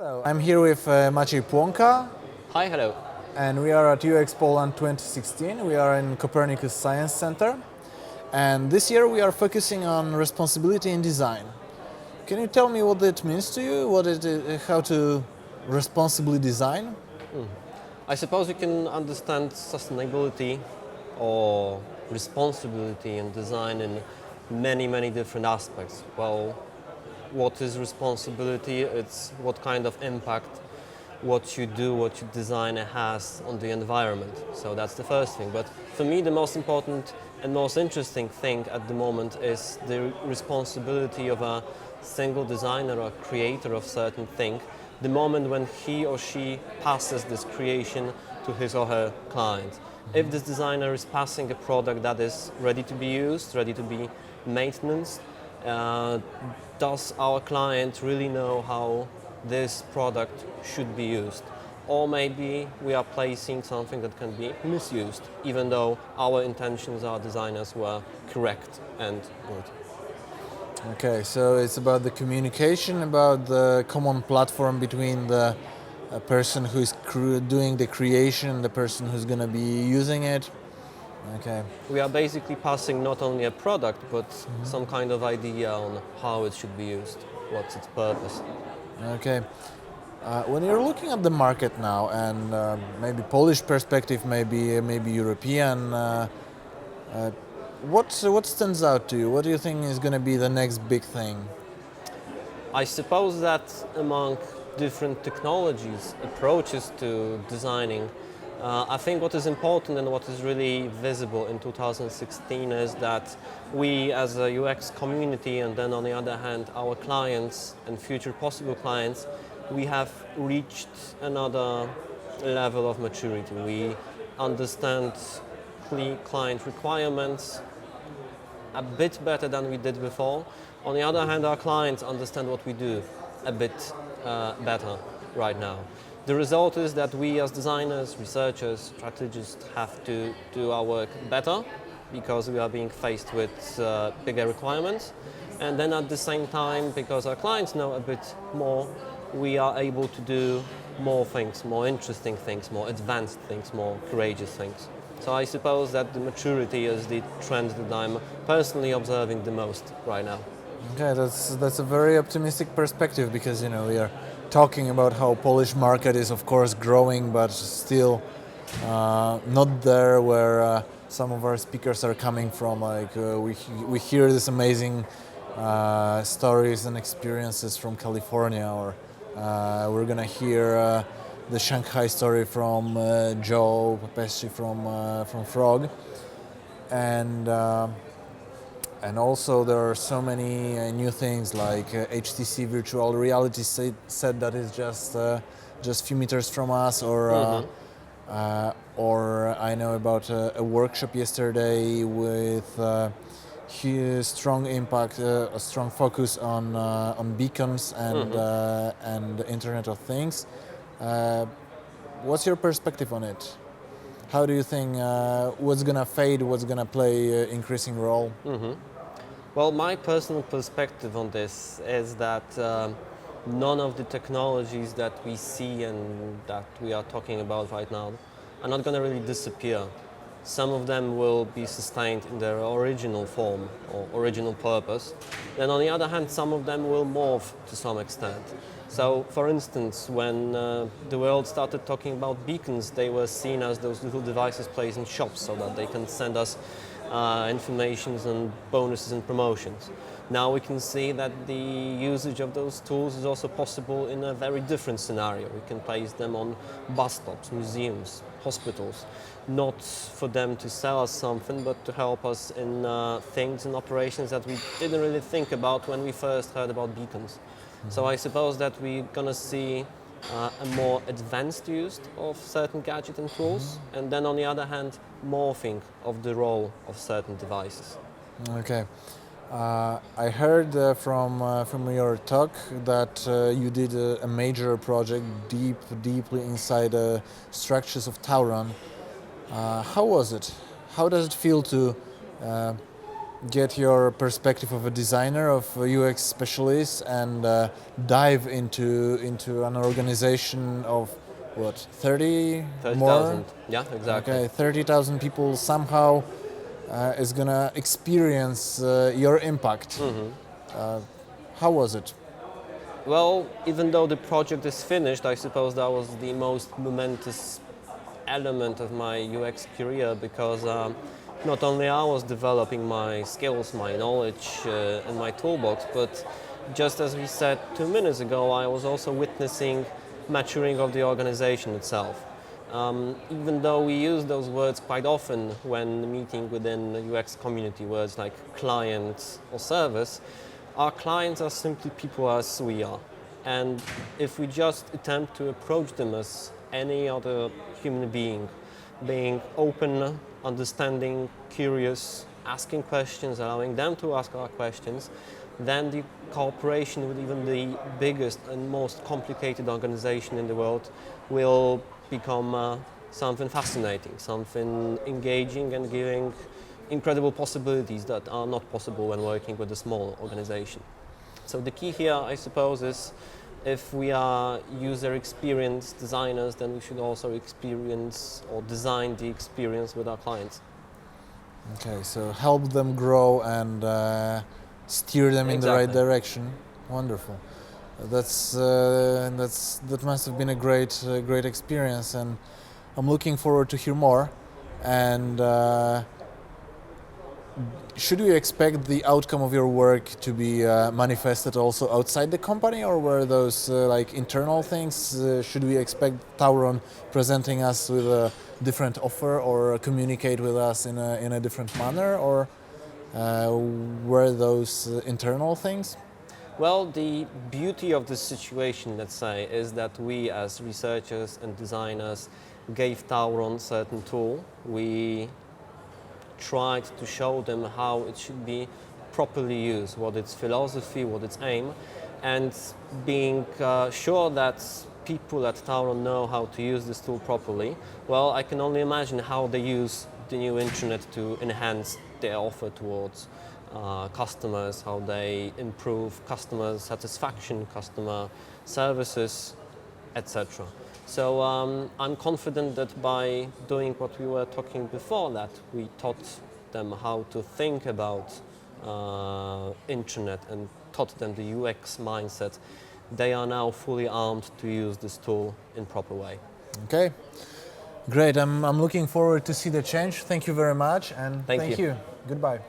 Hello, I'm here with Maciej Płonka, Hi, hello. and we are at UX Poland 2016. We are in Copernicus Science Center, and this year we are focusing on responsibility in design. Can you tell me what it means to you? How to responsibly design? I suppose you can understand sustainability or responsibility in design in many different aspects. Well, what is responsibility? It's what kind of impact what you do, what you design has on the environment. So that's the first thing. But for me, the most important and most interesting thing at the moment is the responsibility of a single designer or creator of certain thing, the moment when he or she passes this creation to his or her client. If this designer is passing a product that is ready to be used, ready to be maintenance, does our client really know how this product should be used? Or maybe we are placing something that can be misused, even though our intentions, our designers were correct and good. Okay, so it's about the communication, about the common platform between the person who is doing the creation, the person who's going to be using it. Okay. We are basically passing not only a product, but some kind of idea on how it should be used, what's its purpose. Okay. When you're looking at the market now, and maybe Polish perspective, maybe European, what stands out to you? What do you think is going to be the next big thing? I suppose that among different technologies, approaches to designing, I think what is important and what is really visible in 2016 is that we as a UX community, and then on the other hand our clients and future possible clients, we have reached another level of maturity. We understand client requirements a bit better than we did before. On the other hand, our clients understand what we do a bit better right now. The result is that we as designers, researchers, strategists have to do our work better because we are being faced with bigger requirements. And then at the same time, because our clients know a bit more, we are able to do more things, more interesting things, more advanced things, more courageous things. So I suppose that the maturity is the trend that I'm personally observing the most right now. Okay, that's a very optimistic perspective because we are talking about how Polish market is of course growing, but still not there where some of our speakers are coming from. Like we hear this amazing stories and experiences from California, or we're gonna hear the Shanghai story from Joe Pesci from Frog, and also there are so many new things like HTC virtual reality set that is just few meters from us, or I know about a workshop yesterday with strong impact, a strong focus on beacons and the Internet of Things. What's your perspective on it? How do you think what's gonna fade, what's gonna play an increasing role? Well, my personal perspective on this is that none of the technologies that we see and that we are talking about right now are not going to really disappear. Some of them will be sustained in their original form or original purpose. Then on the other hand, some of them will morph to some extent. So, for instance, when the world started talking about beacons, they were seen as those little devices placed in shops so that they can send us informations and bonuses and promotions. Now we can see that the usage of those tools is also possible in a very different scenario. We can place them on bus stops, museums, hospitals, not for them to sell us something, but to help us in things and operations that we didn't really think about when we first heard about beacons. So I suppose that we're gonna see a more advanced use of certain gadgets and tools, and then on the other hand, morphing of the role of certain devices. Okay. I heard from your talk that you did a major project deeply inside the structures of Tauron. How was it? How does it feel to get your perspective of a designer, of a UX specialist, and dive into an organization of what 30 more. 30,000. Yeah, exactly. Okay, 30,000 people somehow is gonna experience your impact. How was it? Well, even though the project is finished, I suppose that was the most momentous element of my UX career because not only I was developing my skills, my knowledge, and my toolbox, but just as we said 2 minutes ago, I was also witnessing maturing of the organization itself. Even though we use those words quite often when meeting within the UX community, words like client or service, our clients are simply people as we are. And if we just attempt to approach them as any other human being, being open, understanding, curious, asking questions, allowing them to ask our questions, then the cooperation with even the biggest and most complicated organization in the world will become something fascinating, something engaging and giving incredible possibilities that are not possible when working with a small organization. So the key here, I suppose, is if we are user experience designers, then we should also experience or design the experience with our clients. Okay, so help them grow and steer them in the right Exactly. direction. Wonderful. That must have been a great experience, and I'm looking forward to hear more. And should we expect the outcome of your work to be manifested also outside the company, or were those like internal things? Should we expect Tauron presenting us with a different offer or communicate with us in a different manner, or were those internal things? Well, the beauty of this situation, let's say, is that we as researchers and designers gave Tauron certain tool. We tried to show them how it should be properly used, what its philosophy, what its aim, and being sure that people at Tauron know how to use this tool properly, well, I can only imagine how they use the new internet to enhance their offer towards customers, how they improve customer satisfaction, customer services, etc. So I'm confident that by doing what we were talking before, that we taught them how to think about internet and taught them the UX mindset, they are now fully armed to use this tool in proper way. Okay, great. I'm looking forward to see the change. Thank you very much, and Thank you. Goodbye.